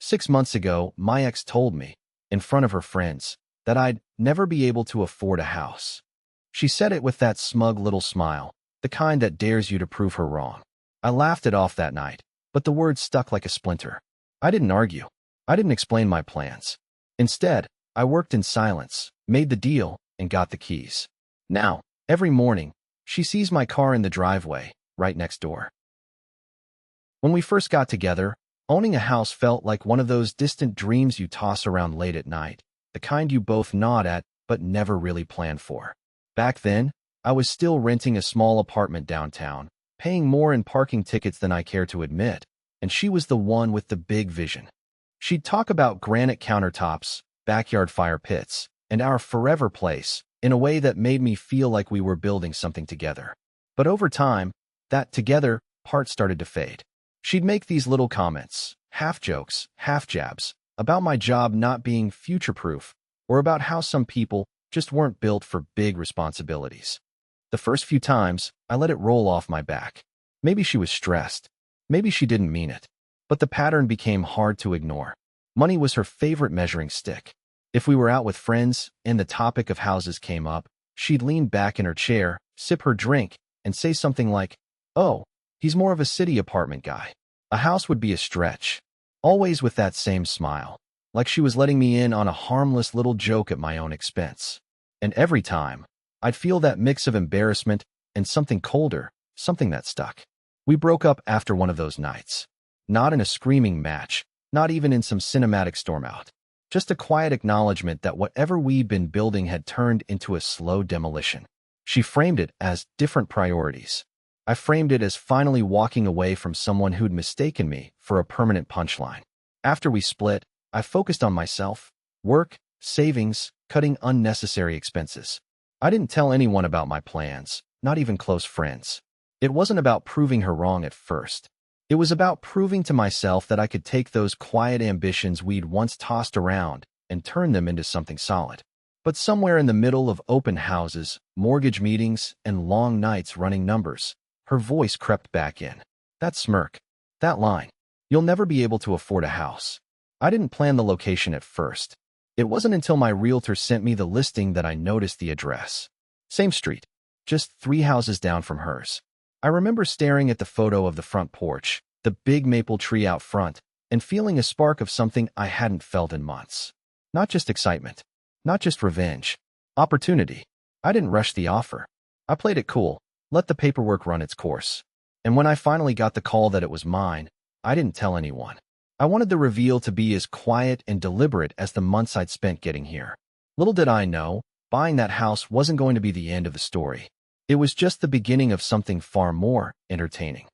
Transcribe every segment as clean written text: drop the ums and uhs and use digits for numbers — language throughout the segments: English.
6 months ago, my ex told me, in front of her friends, that I'd never be able to afford a house. She said it with that smug little smile, the kind that dares you to prove her wrong. I laughed it off that night, but the words stuck like a splinter. I didn't argue. I didn't explain my plans. Instead, I worked in silence, made the deal, and got the keys. Now, every morning, she sees my car in the driveway, right next door. When we first got together, owning a house felt like one of those distant dreams you toss around late at night, the kind you both nod at but never really plan for. Back then, I was still renting a small apartment downtown, paying more in parking tickets than I care to admit, and she was the one with the big vision. She'd talk about granite countertops, backyard fire pits, and our forever place in a way that made me feel like we were building something together. But over time, that together part started to fade. She'd make these little comments, half jokes, half jabs, about my job not being future-proof, or about how some people just weren't built for big responsibilities. The first few times, I let it roll off my back. Maybe she was stressed. Maybe she didn't mean it. But the pattern became hard to ignore. Money was her favorite measuring stick. If we were out with friends and the topic of houses came up, she'd lean back in her chair, sip her drink, and say something like, "Oh, he's more of a city apartment guy. A house would be a stretch." Always with that same smile, like she was letting me in on a harmless little joke at my own expense. And every time, I'd feel that mix of embarrassment and something colder, something that stuck. We broke up after one of those nights. Not in a screaming match, not even in some cinematic stormout. Just a quiet acknowledgement that whatever we'd been building had turned into a slow demolition. She framed it as different priorities. I framed it as finally walking away from someone who'd mistaken me for a permanent punchline. After we split, I focused on myself, work, savings, cutting unnecessary expenses. I didn't tell anyone about my plans, not even close friends. It wasn't about proving her wrong at first. It was about proving to myself that I could take those quiet ambitions we'd once tossed around and turn them into something solid. But somewhere in the middle of open houses, mortgage meetings, and long nights running numbers, her voice crept back in. That smirk, that line, "You'll never be able to afford a house." I didn't plan the location at first. It wasn't until my realtor sent me the listing that I noticed the address. Same street, just 3 houses down from hers. I remember staring at the photo of the front porch, the big maple tree out front, and feeling a spark of something I hadn't felt in months. Not just excitement, not just revenge, opportunity. I didn't rush the offer. I played it cool, let the paperwork run its course. And when I finally got the call that it was mine, I didn't tell anyone. I wanted the reveal to be as quiet and deliberate as the months I'd spent getting here. Little did I know, buying that house wasn't going to be the end of the story. It was just the beginning of something far more entertaining.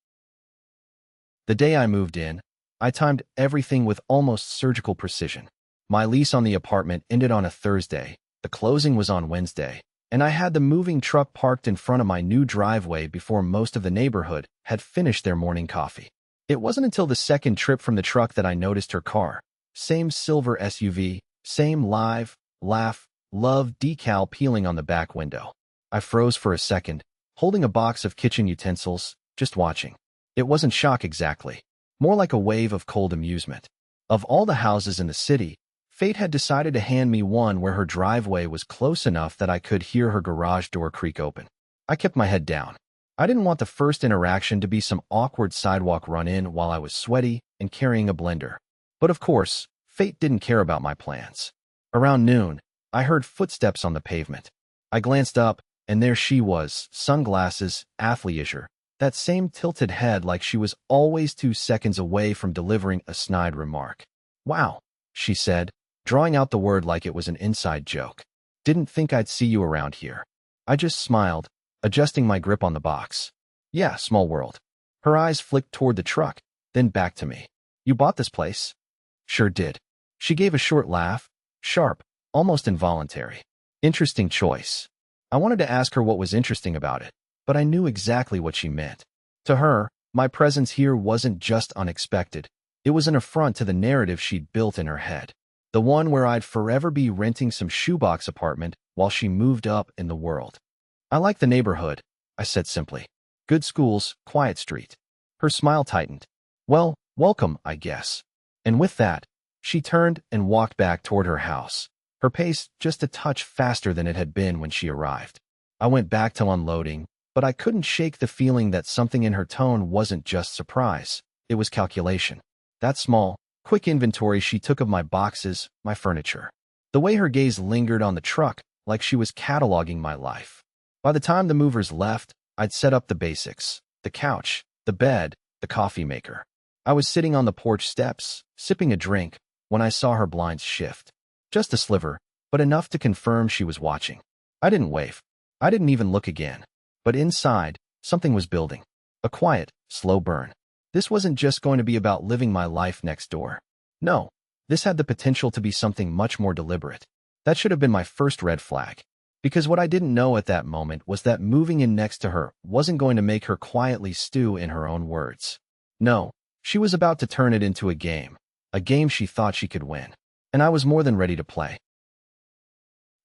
The day I moved in, I timed everything with almost surgical precision. My lease on the apartment ended on a Thursday, the closing was on Wednesday, and I had the moving truck parked in front of my new driveway before most of the neighborhood had finished their morning coffee. It wasn't until the second trip from the truck that I noticed her car. Same silver SUV, same live, laugh, love decal peeling on the back window. I froze for a second, holding a box of kitchen utensils, just watching. It wasn't shock exactly, more like a wave of cold amusement. Of all the houses in the city, fate had decided to hand me one where her driveway was close enough that I could hear her garage door creak open. I kept my head down. I didn't want the first interaction to be some awkward sidewalk run-in while I was sweaty and carrying a blender. But of course, fate didn't care about my plans. Around noon, I heard footsteps on the pavement. I glanced up, and there she was, sunglasses, athleisure, that same tilted head like she was always 2 seconds away from delivering a snide remark. "Wow," she said, drawing out the word like it was an inside joke. "Didn't think I'd see you around here." I just smiled, adjusting my grip on the box. "Yeah, small world." Her eyes flicked toward the truck, then back to me. "You bought this place?" "Sure did." She gave a short laugh, sharp, almost involuntary. "Interesting choice." I wanted to ask her what was interesting about it, but I knew exactly what she meant. To her, my presence here wasn't just unexpected. It was an affront to the narrative she'd built in her head. The one where I'd forever be renting some shoebox apartment while she moved up in the world. "I like the neighborhood," I said simply. "Good schools, quiet street." Her smile tightened. "Well, welcome, I guess." And with that, She turned and walked back toward her house, her pace just a touch faster than it had been when she arrived. I went back to unloading, but I couldn't shake the feeling that something in her tone wasn't just surprise, it was calculation. That small, quick inventory she took of my boxes, my furniture. The way her gaze lingered on the truck, like she was cataloging my life. By the time the movers left, I'd set up the basics: the couch, the bed, the coffee maker. I was sitting on the porch steps, sipping a drink, when I saw her blinds shift. Just a sliver, but enough to confirm she was watching. I didn't wave. I didn't even look again. But inside, something was building. A quiet, slow burn. This wasn't just going to be about living my life next door. No, this had the potential to be something much more deliberate. That should have been my first red flag. Because what I didn't know at that moment was that moving in next to her wasn't going to make her quietly stew in her own words. No, she was about to turn it into a game she thought she could win. And I was more than ready to play.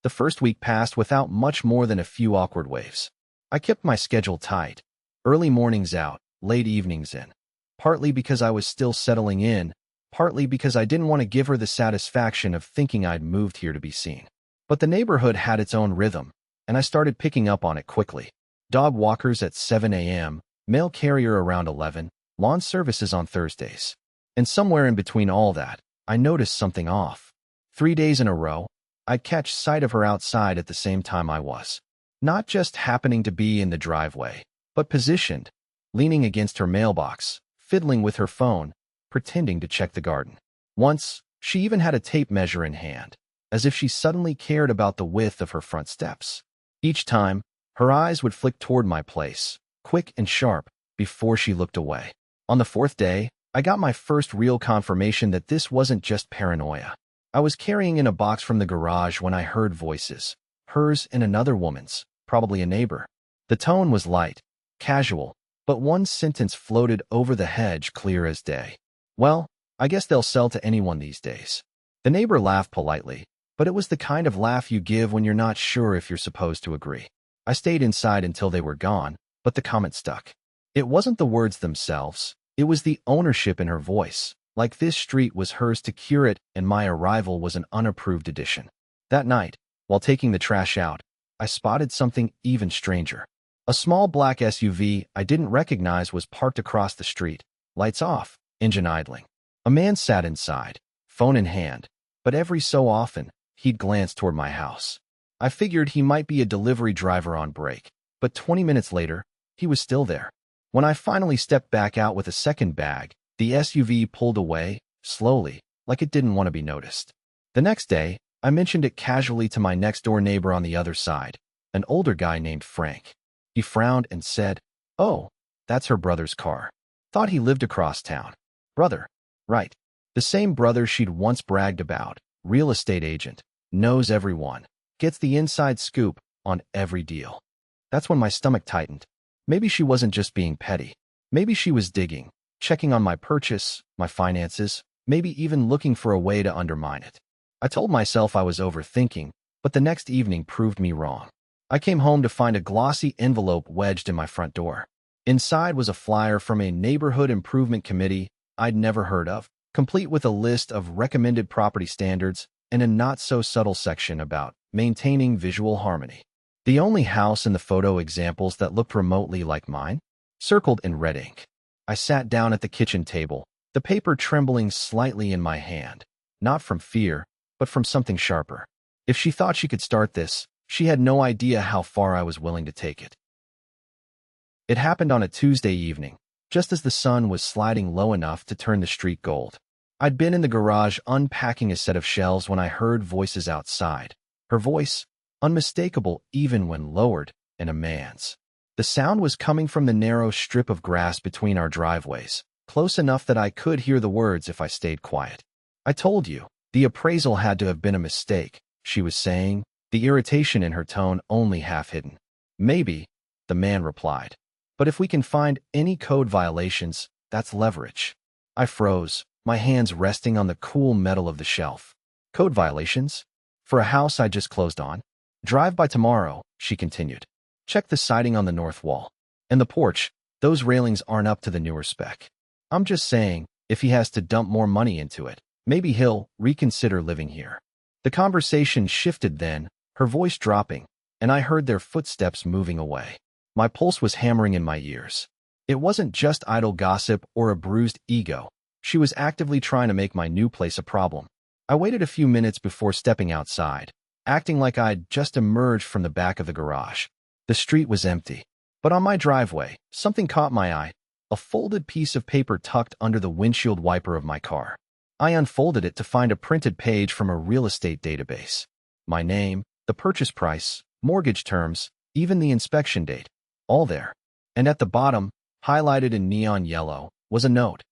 The first week passed without much more than a few awkward waves. I kept my schedule tight. Early mornings out, late evenings in. Partly because I was still settling in, partly because I didn't want to give her the satisfaction of thinking I'd moved here to be seen. But the neighborhood had its own rhythm, and I started picking up on it quickly. Dog walkers at 7 a.m., mail carrier around 11, lawn services on Thursdays. And somewhere in between all that, I noticed something off. 3 days in a row, I'd catch sight of her outside at the same time I was. Not just happening to be in the driveway, but positioned, leaning against her mailbox, fiddling with her phone, pretending to check the garden. Once, she even had a tape measure in hand, as if she suddenly cared about the width of her front steps. Each time, her eyes would flick toward my place, quick and sharp, before she looked away. On the fourth day, I got my first real confirmation that this wasn't just paranoia. I was carrying in a box from the garage when I heard voices, hers and another woman's, probably a neighbor. The tone was light, casual, but one sentence floated over the hedge clear as day. "Well, I guess they'll sell to anyone these days." The neighbor laughed politely, but it was the kind of laugh you give when you're not sure if you're supposed to agree. I stayed inside until they were gone, but the comment stuck. It wasn't the words themselves, it was the ownership in her voice, like this street was hers to curate and my arrival was an unapproved addition. That night, while taking the trash out, I spotted something even stranger. A small black SUV I didn't recognize was parked across the street, lights off, engine idling. A man sat inside, phone in hand, but every so often, he'd glance toward my house. I figured he might be a delivery driver on break, but 20 minutes later, he was still there. When I finally stepped back out with a second bag, the SUV pulled away, slowly, like it didn't want to be noticed. The next day, I mentioned it casually to my next-door neighbor on the other side, an older guy named Frank. He frowned and said, "Oh, that's her brother's car. Thought he lived across town." Brother. Right. The same brother she'd once bragged about, real estate agent, knows everyone, gets the inside scoop on every deal. That's when my stomach tightened. Maybe she wasn't just being petty. Maybe she was digging, checking on my purchase, my finances, maybe even looking for a way to undermine it. I told myself I was overthinking, but the next evening proved me wrong. I came home to find a glossy envelope wedged in my front door. Inside was a flyer from a neighborhood improvement committee I'd never heard of, complete with a list of recommended property standards and a not-so-subtle section about maintaining visual harmony. The only house in the photo examples that looked remotely like mine, circled in red ink. I sat down at the kitchen table, the paper trembling slightly in my hand, not from fear, but from something sharper. If she thought she could start this, she had no idea how far I was willing to take it. It happened on a Tuesday evening, just as the sun was sliding low enough to turn the street gold. I'd been in the garage unpacking a set of shelves when I heard voices outside. Her voice, unmistakable even when lowered, and a man's. The sound was coming from the narrow strip of grass between our driveways, close enough that I could hear the words if I stayed quiet. "I told you, the appraisal had to have been a mistake," she was saying, the irritation in her tone only half hidden. "Maybe," the man replied. "But if we can find any code violations, that's leverage." I froze, my hands resting on the cool metal of the shelf. "Code violations? For a house I just closed on?" "Drive by tomorrow," she continued. "Check the siding on the north wall. And the porch, those railings aren't up to the newer spec. I'm just saying, if he has to dump more money into it, Maybe he'll reconsider living here. The conversation shifted then, her voice dropping, and I heard their footsteps moving away. My pulse was hammering in my ears. It wasn't just idle gossip or a bruised ego. She was actively trying to make my new place a problem. I waited a few minutes before stepping outside, acting like I'd just emerged from the back of the garage. The street was empty. But on my driveway, something caught my eye, a folded piece of paper tucked under the windshield wiper of my car. I unfolded it to find a printed page from a real estate database. My name, the purchase price, mortgage terms, even the inspection date, all there. And at the bottom, highlighted in neon yellow, was a note.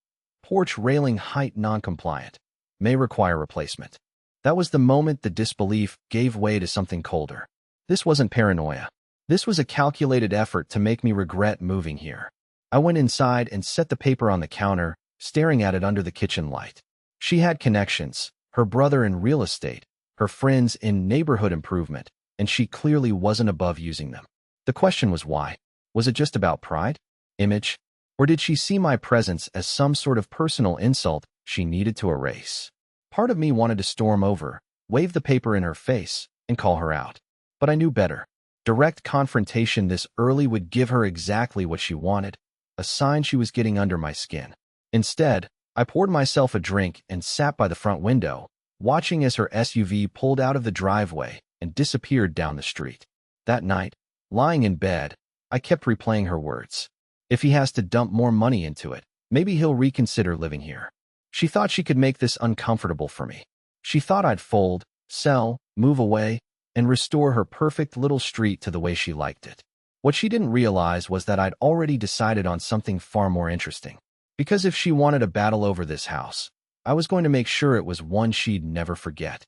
Porch railing height non-compliant. May require replacement. That was the moment the disbelief gave way to something colder. This wasn't paranoia. This was a calculated effort to make me regret moving here. I went inside and set the paper on the counter, staring at it under the kitchen light. She had connections, her brother in real estate, her friends in neighborhood improvement, and she clearly wasn't above using them. The question was why? Was it just about pride? Image? Or did she see my presence as some sort of personal insult she needed to erase? Part of me wanted to storm over, wave the paper in her face, and call her out. But I knew better. Direct confrontation this early would give her exactly what she wanted, a sign she was getting under my skin. Instead, I poured myself a drink and sat by the front window, watching as her SUV pulled out of the driveway and disappeared down the street. That night, lying in bed, I kept replaying her words. If he has to dump more money into it, maybe he'll reconsider living here. She thought she could make this uncomfortable for me. She thought I'd fold, sell, move away, and restore her perfect little street to the way she liked it. What she didn't realize was that I'd already decided on something far more interesting. Because if she wanted a battle over this house, I was going to make sure it was one she'd never forget.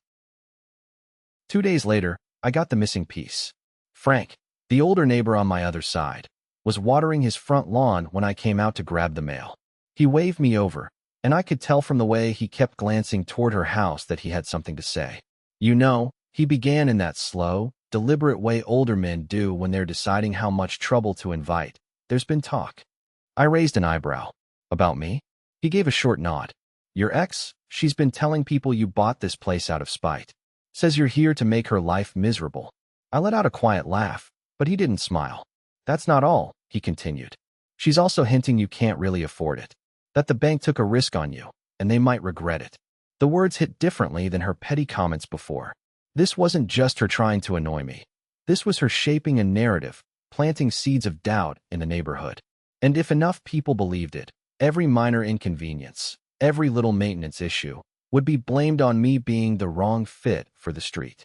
2 days later, I got the missing piece. Frank, the older neighbor on my other side, was watering his front lawn when I came out to grab the mail. He waved me over, and I could tell from the way he kept glancing toward her house that he had something to say. You know, he began in that slow, deliberate way older men do when they're deciding how much trouble to invite. There's been talk. I raised an eyebrow. About me? He gave a short nod. Your ex? She's been telling people you bought this place out of spite. Says you're here to make her life miserable. I let out a quiet laugh, but he didn't smile. That's not all, he continued. She's also hinting you can't really afford it. That the bank took a risk on you, and they might regret it. The words hit differently than her petty comments before. This wasn't just her trying to annoy me. This was her shaping a narrative, planting seeds of doubt in the neighborhood. And if enough people believed it, every minor inconvenience, every little maintenance issue, would be blamed on me being the wrong fit for the street.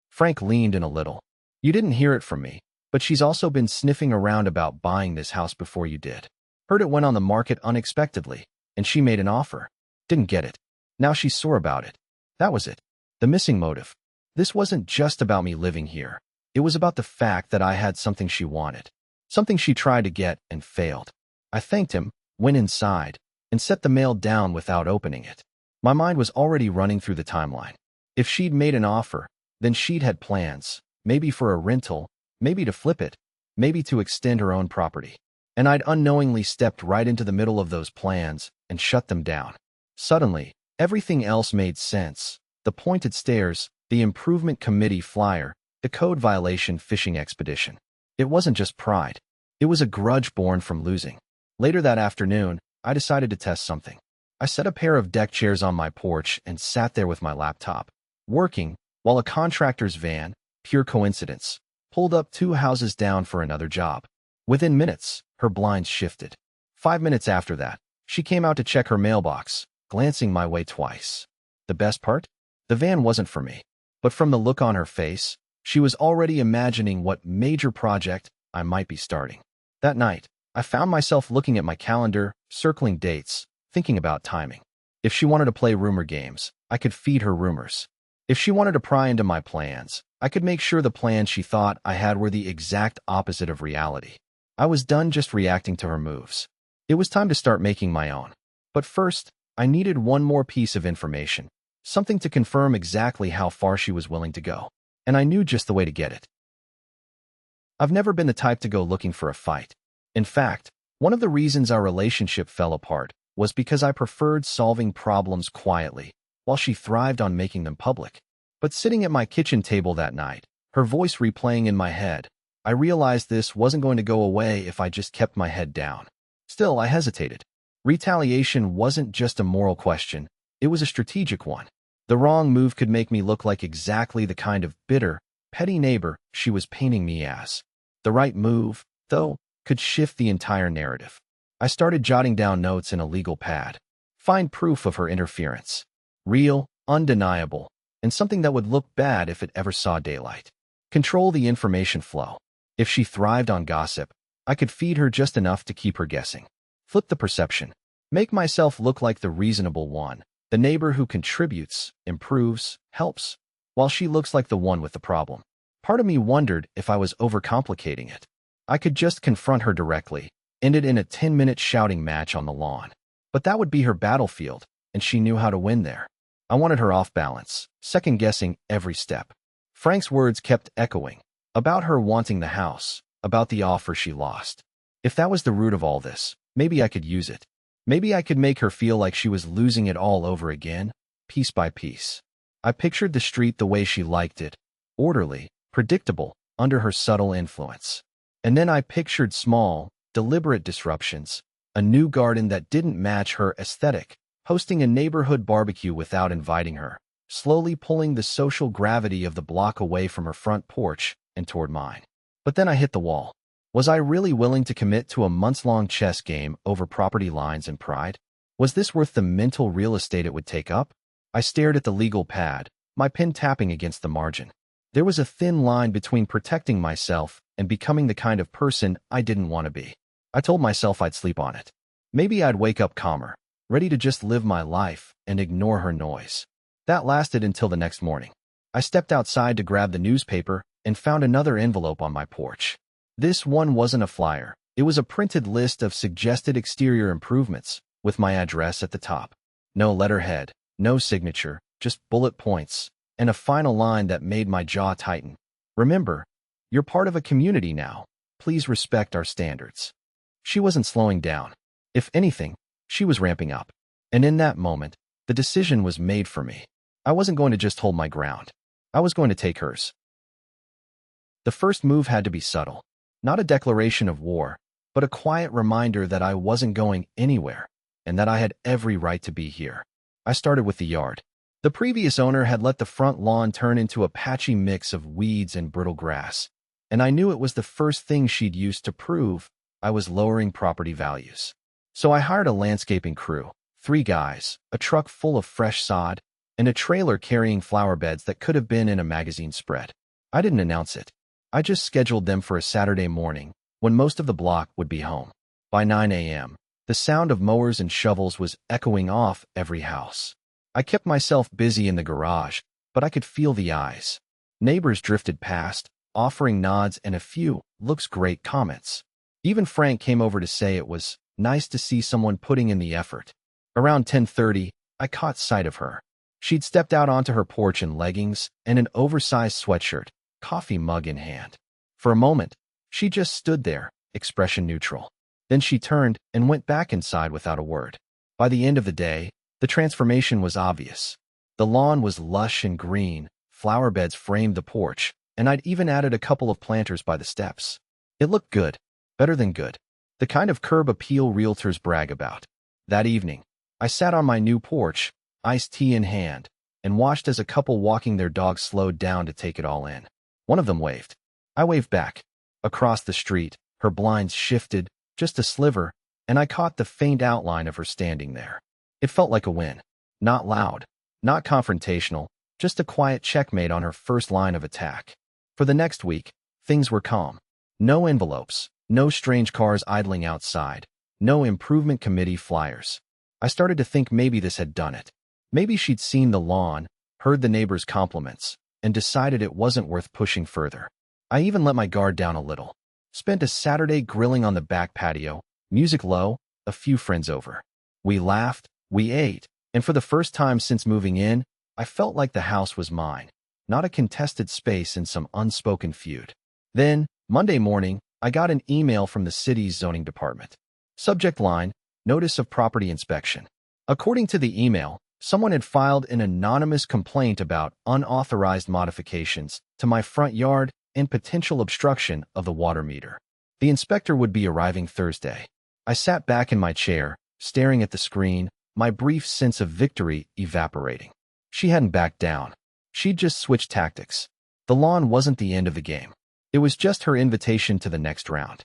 Frank leaned in a little. You didn't hear it from me, but she's also been sniffing around about buying this house before you did. Heard it went on the market unexpectedly, and she made an offer. Didn't get it. Now she's sore about it. That was it. The missing motive. This wasn't just about me living here. It was about the fact that I had something she wanted. Something she tried to get and failed. I thanked him, went inside, and set the mail down without opening it. My mind was already running through the timeline. If she'd made an offer, then she'd had plans, maybe for a rental, maybe to flip it, maybe to extend her own property. And I'd unknowingly stepped right into the middle of those plans and shut them down. Suddenly, everything else made sense. The pointed stairs, the improvement committee flyer, the code violation fishing expedition. It wasn't just pride. It was a grudge born from losing. Later that afternoon, I decided to test something. I set a pair of deck chairs on my porch and sat there with my laptop, working, while a contractor's van, pure coincidence, pulled up 2 houses down for another job. Within minutes, her blinds shifted. 5 minutes after that, she came out to check her mailbox, glancing my way twice. The best part? The van wasn't for me. But from the look on her face, she was already imagining what major project I might be starting. That night, I found myself looking at my calendar, circling dates, thinking about timing. If she wanted to play rumor games, I could feed her rumors. If she wanted to pry into my plans, I could make sure the plans she thought I had were the exact opposite of reality. I was done just reacting to her moves. It was time to start making my own. But first, I needed one more piece of information, something to confirm exactly how far she was willing to go. And I knew just the way to get it. I've never been the type to go looking for a fight. In fact, one of the reasons our relationship fell apart was because I preferred solving problems quietly, while she thrived on making them public. But sitting at my kitchen table that night, her voice replaying in my head, I realized this wasn't going to go away if I just kept my head down. Still, I hesitated. Retaliation wasn't just a moral question, it was a strategic one. The wrong move could make me look like exactly the kind of bitter, petty neighbor she was painting me as. The right move, though, could shift the entire narrative. I started jotting down notes in a legal pad. Find proof of her interference. Real, undeniable, and something that would look bad if it ever saw daylight. Control the information flow. If she thrived on gossip, I could feed her just enough to keep her guessing. Flip the perception. Make myself look like the reasonable one, the neighbor who contributes, improves, helps, while she looks like the one with the problem. Part of me wondered if I was overcomplicating it. I could just confront her directly, end it in a 10-minute shouting match on the lawn. But that would be her battlefield, and she knew how to win there. I wanted her off balance, second-guessing every step. Frank's words kept echoing, about her wanting the house, about the offer she lost. If that was the root of all this, maybe I could use it. Maybe I could make her feel like she was losing it all over again, piece by piece. I pictured the street the way she liked it, orderly, predictable, under her subtle influence. And then I pictured small, deliberate disruptions, a new garden that didn't match her aesthetic, hosting a neighborhood barbecue without inviting her, slowly pulling the social gravity of the block away from her front porch and toward mine. But then I hit the wall. Was I really willing to commit to a months-long chess game over property lines and pride? Was this worth the mental real estate it would take up? I stared at the legal pad, my pen tapping against the margin. There was a thin line between protecting myself and becoming the kind of person I didn't want to be. I told myself I'd sleep on it. Maybe I'd wake up calmer, ready to just live my life and ignore her noise. That lasted until the next morning. I stepped outside to grab the newspaper and found another envelope on my porch. This one wasn't a flyer. It was a printed list of suggested exterior improvements, with my address at the top. No letterhead, no signature, just bullet points, and a final line that made my jaw tighten. Remember, you're part of a community now. Please respect our standards. She wasn't slowing down. If anything, she was ramping up. And in that moment, the decision was made for me. I wasn't going to just hold my ground. I was going to take hers. The first move had to be subtle. Not a declaration of war, but a quiet reminder that I wasn't going anywhere, and that I had every right to be here. I started with the yard. The previous owner had let the front lawn turn into a patchy mix of weeds and brittle grass, and I knew it was the first thing she'd used to prove I was lowering property values. So I hired a landscaping crew, 3 guys, a truck full of fresh sod, and a trailer carrying flower beds that could have been in a magazine spread. I didn't announce it. I just scheduled them for a Saturday morning, when most of the block would be home. By 9 a.m., the sound of mowers and shovels was echoing off every house. I kept myself busy in the garage, but I could feel the eyes. Neighbors drifted past, offering nods and a few "looks great" comments. Even Frank came over to say it was nice to see someone putting in the effort. Around 10:30, I caught sight of her. She'd stepped out onto her porch in leggings and an oversized sweatshirt, coffee mug in hand. For a moment, she just stood there, expression neutral. Then she turned and went back inside without a word. By the end of the day, the transformation was obvious. The lawn was lush and green, flower beds framed the porch, and I'd even added a couple of planters by the steps. It looked good, better than good. The kind of curb appeal realtors brag about. That evening, I sat on my new porch, iced tea in hand, and watched as a couple walking their dog slowed down to take it all in. One of them waved. I waved back. Across the street, her blinds shifted, just a sliver, and I caught the faint outline of her standing there. It felt like a win. Not loud, not confrontational, just a quiet checkmate on her first line of attack. For the next week, things were calm. No envelopes, no strange cars idling outside, no improvement committee flyers. I started to think maybe this had done it. Maybe she'd seen the lawn, heard the neighbors' compliments, and decided it wasn't worth pushing further. I even let my guard down a little. Spent a Saturday grilling on the back patio, music low, a few friends over. We laughed, we ate, and for the first time since moving in, I felt like the house was mine, not a contested space in some unspoken feud. Then, Monday morning, I got an email from the city's zoning department. Subject line, Notice of Property Inspection. According to the email, Someone had filed an anonymous complaint about unauthorized modifications to my front yard and potential obstruction of the water meter. The inspector would be arriving Thursday. I sat back in my chair, staring at the screen, my brief sense of victory evaporating. She hadn't backed down. She'd just switched tactics. The lawn wasn't the end of the game. It was just her invitation to the next round.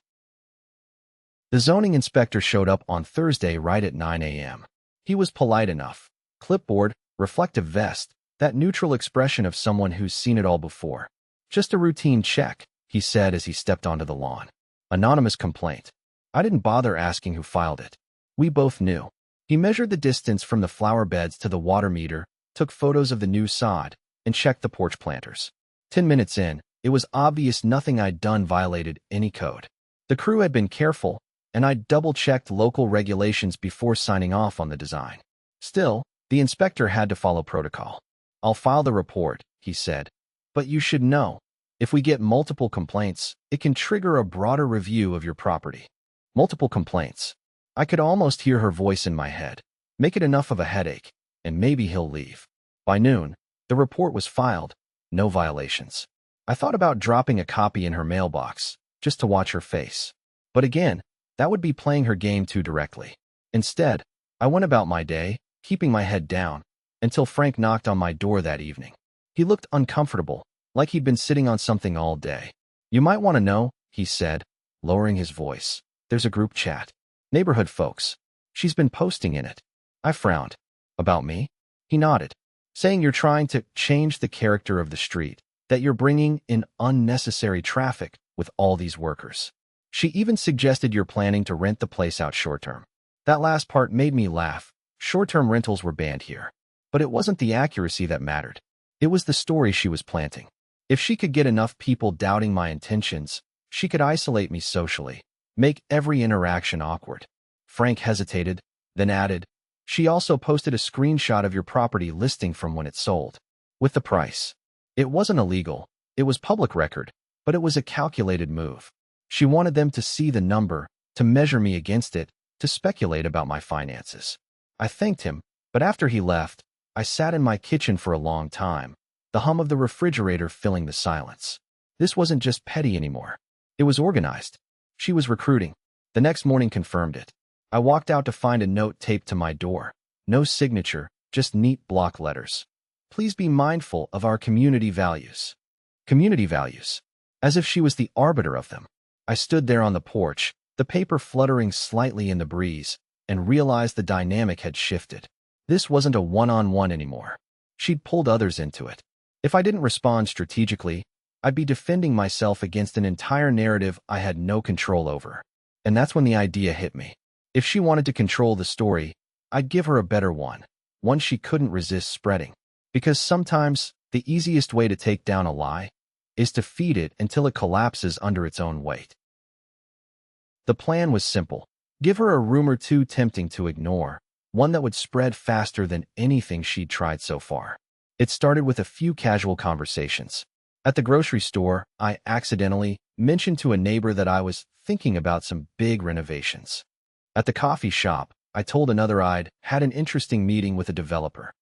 The zoning inspector showed up on Thursday right at 9 a.m. He was polite enough. Clipboard, reflective vest, that neutral expression of someone who's seen it all before. Just a routine check, he said as he stepped onto the lawn. Anonymous complaint. I didn't bother asking who filed it. We both knew. He measured the distance from the flower beds to the water meter, took photos of the new sod, and checked the porch planters. 10 minutes in, it was obvious nothing I'd done violated any code. The crew had been careful, and I'd double-checked local regulations before signing off on the design. Still, the inspector had to follow protocol. I'll file the report, he said. But you should know, if we get multiple complaints, it can trigger a broader review of your property. Multiple complaints. I could almost hear her voice in my head. Make it enough of a headache, and maybe he'll leave. By noon, the report was filed. No violations. I thought about dropping a copy in her mailbox, just to watch her face. But again, that would be playing her game too directly. Instead, I went about my day, keeping my head down, until Frank knocked on my door that evening. He looked uncomfortable, like he'd been sitting on something all day. You might want to know, he said, lowering his voice. There's a group chat. Neighborhood folks. She's been posting in it. I frowned. About me? He nodded, saying you're trying to change the character of the street, that you're bringing in unnecessary traffic with all these workers. She even suggested you're planning to rent the place out short-term. That last part made me laugh. Short-term rentals were banned here. But it wasn't the accuracy that mattered. It was the story she was planting. If she could get enough people doubting my intentions, she could isolate me socially, make every interaction awkward. Frank hesitated, then added, she also posted a screenshot of your property listing from when it sold. With the price. It wasn't illegal. It was public record, but it was a calculated move. She wanted them to see the number, to measure me against it, to speculate about my finances. I thanked him, but after he left, I sat in my kitchen for a long time, the hum of the refrigerator filling the silence. This wasn't just petty anymore. It was organized. She was recruiting. The next morning confirmed it. I walked out to find a note taped to my door. No signature, just neat block letters. Please be mindful of our community values. Community values. As if she was the arbiter of them. I stood there on the porch, the paper fluttering slightly in the breeze, and realized the dynamic had shifted. This wasn't a one-on-one anymore. She'd pulled others into it. If I didn't respond strategically, I'd be defending myself against an entire narrative I had no control over. And that's when the idea hit me. If she wanted to control the story, I'd give her a better one she couldn't resist spreading. Because sometimes, the easiest way to take down a lie is to feed it until it collapses under its own weight. The plan was simple. Give her a rumor too tempting to ignore, one that would spread faster than anything she'd tried so far. It started with a few casual conversations. At the grocery store, I accidentally mentioned to a neighbor that I was thinking about some big renovations. At the coffee shop, I told another I'd had an interesting meeting with a developer.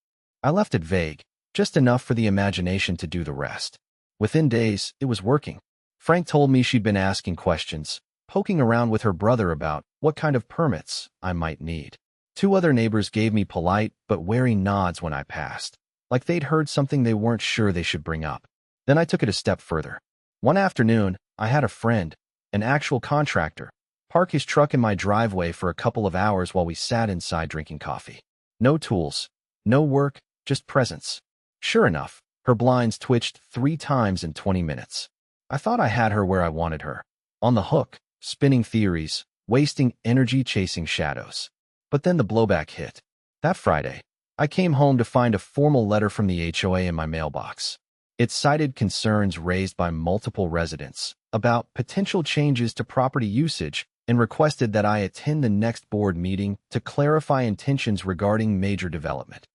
I left it vague, just enough for the imagination to do the rest. Within days, it was working. Frank told me she'd been asking questions, poking around with her brother about what kind of permits I might need. 2 other neighbors gave me polite but wary nods when I passed, like they'd heard something they weren't sure they should bring up. Then I took it a step further. One afternoon, I had a friend, an actual contractor, park his truck in my driveway for a couple of hours while we sat inside drinking coffee. No tools, no work, just presence. Sure enough, her blinds twitched 3 times in 20 minutes. I thought I had her where I wanted her. On the hook, spinning theories, wasting energy chasing shadows. But then the blowback hit. That Friday, I came home to find a formal letter from the HOA in my mailbox. It cited concerns raised by multiple residents about potential changes to property usage and requested that I attend the next board meeting to clarify intentions regarding major development.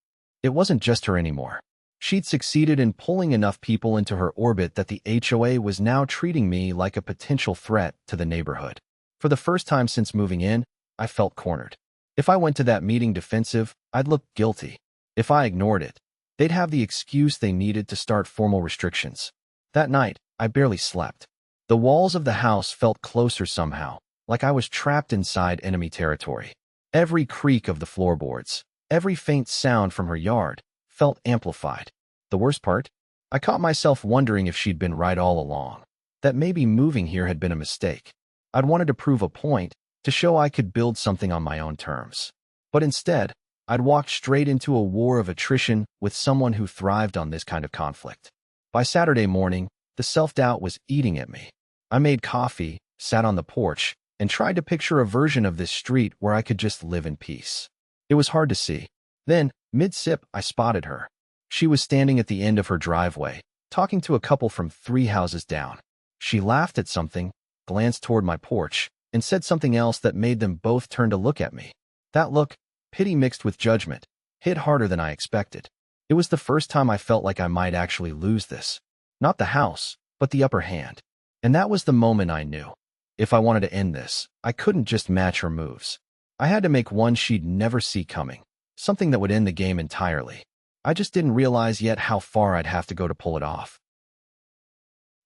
It wasn't just her anymore. She'd succeeded in pulling enough people into her orbit that the HOA was now treating me like a potential threat to the neighborhood. For the first time since moving in, I felt cornered. If I went to that meeting defensive, I'd look guilty. If I ignored it, they'd have the excuse they needed to start formal restrictions. That night, I barely slept. The walls of the house felt closer somehow, like I was trapped inside enemy territory. Every creak of the floorboards, every faint sound from her yard, felt amplified. The worst part? I caught myself wondering if she'd been right all along, that maybe moving here had been a mistake. I'd wanted to prove a point, to show I could build something on my own terms. But instead, I'd walked straight into a war of attrition with someone who thrived on this kind of conflict. By Saturday morning, the self-doubt was eating at me. I made coffee, sat on the porch, and tried to picture a version of this street where I could just live in peace. It was hard to see. Then, mid-sip, I spotted her. She was standing at the end of her driveway, talking to a couple from 3 houses down. She laughed at something, glanced toward my porch, and said something else that made them both turn to look at me. That look, pity mixed with judgment, hit harder than I expected. It was the first time I felt like I might actually lose this. Not the house, but the upper hand. And that was the moment I knew. If I wanted to end this, I couldn't just match her moves. I had to make one she'd never see coming, something that would end the game entirely. I just didn't realize yet how far I'd have to go to pull it off.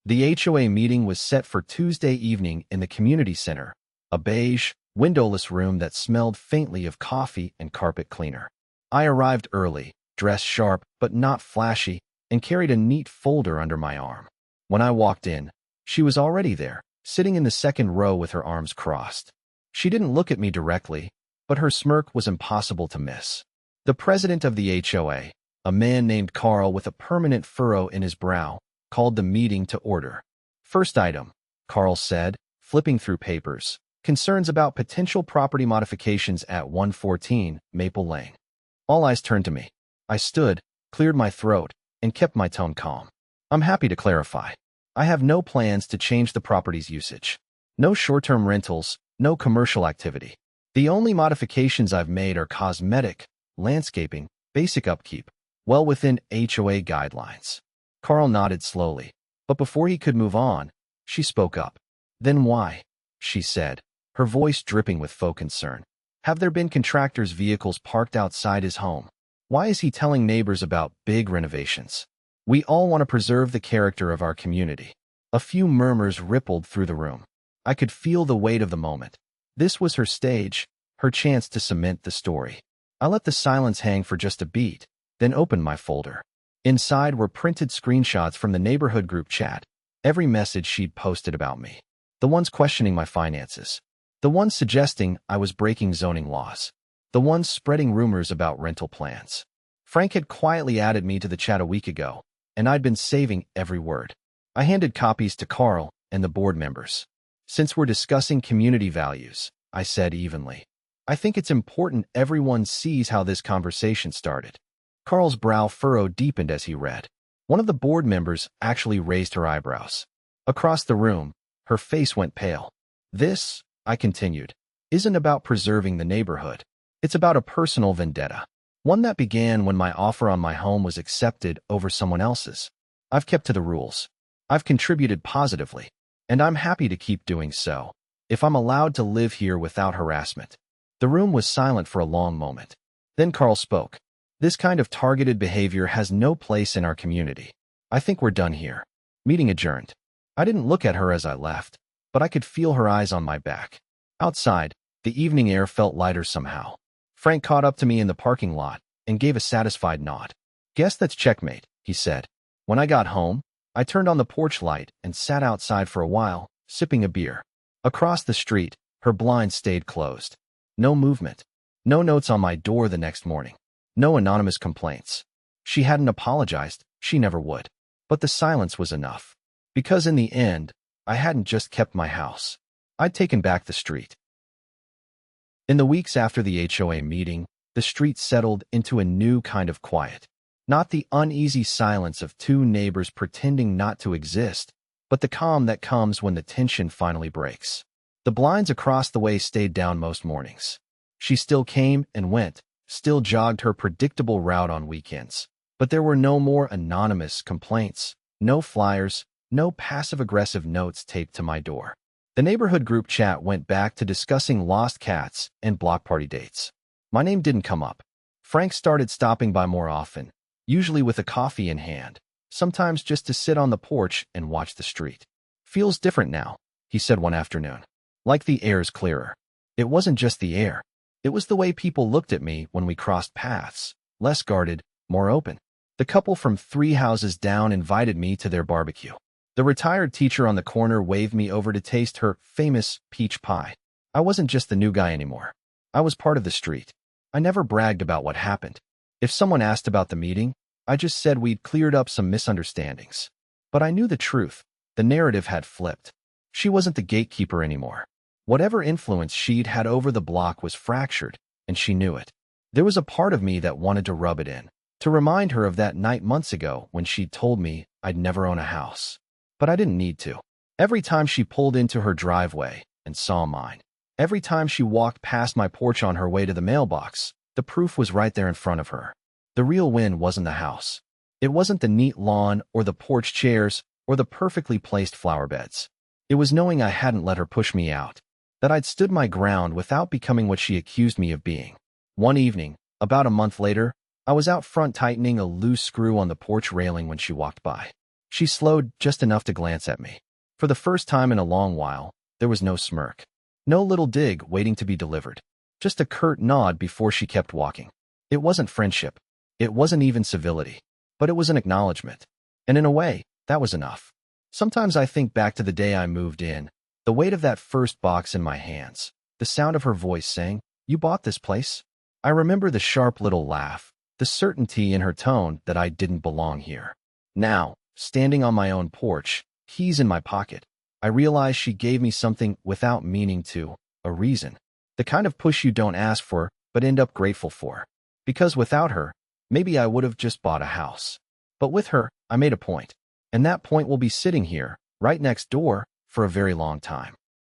The HOA meeting was set for Tuesday evening in the community center, a beige, windowless room that smelled faintly of coffee and carpet cleaner. I arrived early, dressed sharp but not flashy, and carried a neat folder under my arm. When I walked in, she was already there, sitting in the second row with her arms crossed. She didn't look at me directly, but her smirk was impossible to miss. The president of the HOA, a man named Carl with a permanent furrow in his brow, called the meeting to order. First item, Carl said, flipping through papers. Concerns about potential property modifications at 114 Maple Lane. All eyes turned to me. I stood, cleared my throat, and kept my tone calm. I'm happy to clarify. I have no plans to change the property's usage. No short-term rentals, no commercial activity. The only modifications I've made are cosmetic, landscaping, basic upkeep, well within HOA guidelines. Carl nodded slowly, but before he could move on, she spoke up. Then why? She said, her voice dripping with faux concern. Have there been contractors' vehicles parked outside his home? Why is he telling neighbors about big renovations? We all want to preserve the character of our community. A few murmurs rippled through the room. I could feel the weight of the moment. This was her stage, her chance to cement the story. I let the silence hang for just a beat, then opened my folder. Inside were printed screenshots from the neighborhood group chat, every message she'd posted about me. The ones questioning my finances. The ones suggesting I was breaking zoning laws. The ones spreading rumors about rental plans. Frank had quietly added me to the chat a week ago, and I'd been saving every word. I handed copies to Carl and the board members. Since we're discussing community values, I said evenly, I think it's important everyone sees how this conversation started. Carl's brow furrow deepened as he read. One of the board members actually raised her eyebrows. Across the room, her face went pale. This, I continued, isn't about preserving the neighborhood. It's about a personal vendetta. One that began when my offer on my home was accepted over someone else's. I've kept to the rules. I've contributed positively, and I'm happy to keep doing so, if I'm allowed to live here without harassment. The room was silent for a long moment. Then Carl spoke. This kind of targeted behavior has no place in our community. I think we're done here. Meeting adjourned. I didn't look at her as I left, but I could feel her eyes on my back. Outside, the evening air felt lighter somehow. Frank caught up to me in the parking lot and gave a satisfied nod. Guess that's checkmate, he said. When I got home, I turned on the porch light and sat outside for a while, sipping a beer. Across the street, her blinds stayed closed. No movement. No notes on my door the next morning. No anonymous complaints. She hadn't apologized, she never would. But the silence was enough. Because in the end, I hadn't just kept my house. I'd taken back the street. In the weeks after the HOA meeting, the street settled into a new kind of quiet. Not the uneasy silence of two neighbors pretending not to exist, but the calm that comes when the tension finally breaks. The blinds across the way stayed down most mornings. She still came and went, still jogged her predictable route on weekends. But there were no more anonymous complaints, no flyers, no passive-aggressive notes taped to my door. The neighborhood group chat went back to discussing lost cats and block party dates. My name didn't come up. Frank started stopping by more often, usually with a coffee in hand, sometimes just to sit on the porch and watch the street. "Feels different now," he said one afternoon. "Like the air's clearer." It wasn't just the air. It was the way people looked at me when we crossed paths, less guarded, more open. The couple from 3 houses down invited me to their barbecue. The retired teacher on the corner waved me over to taste her famous peach pie. I wasn't just the new guy anymore. I was part of the street. I never bragged about what happened. If someone asked about the meeting, I just said we'd cleared up some misunderstandings. But I knew the truth. The narrative had flipped. She wasn't the gatekeeper anymore. Whatever influence she'd had over the block was fractured, and she knew it. There was a part of me that wanted to rub it in, to remind her of that night months ago when she'd told me I'd never own a house. But I didn't need to. Every time she pulled into her driveway and saw mine, every time she walked past my porch on her way to the mailbox, the proof was right there in front of her. The real win wasn't the house. It wasn't the neat lawn or the porch chairs or the perfectly placed flower beds. It was knowing I hadn't let her push me out, that I'd stood my ground without becoming what she accused me of being. One evening, about a month later, I was out front tightening a loose screw on the porch railing when she walked by. She slowed just enough to glance at me. For the first time in a long while, there was no smirk. No little dig waiting to be delivered. Just a curt nod before she kept walking. It wasn't friendship. It wasn't even civility. But it was an acknowledgement. And in a way, that was enough. Sometimes I think back to the day I moved in, the weight of that first box in my hands, the sound of her voice saying, "You bought this place?" I remember the sharp little laugh, the certainty in her tone that I didn't belong here. Now, standing on my own porch, keys in my pocket, I realize she gave me something without meaning to, a reason. The kind of push you don't ask for, but end up grateful for. Because without her, maybe I would have just bought a house. But with her, I made a point. And that point will be sitting here, right next door, for a very long time.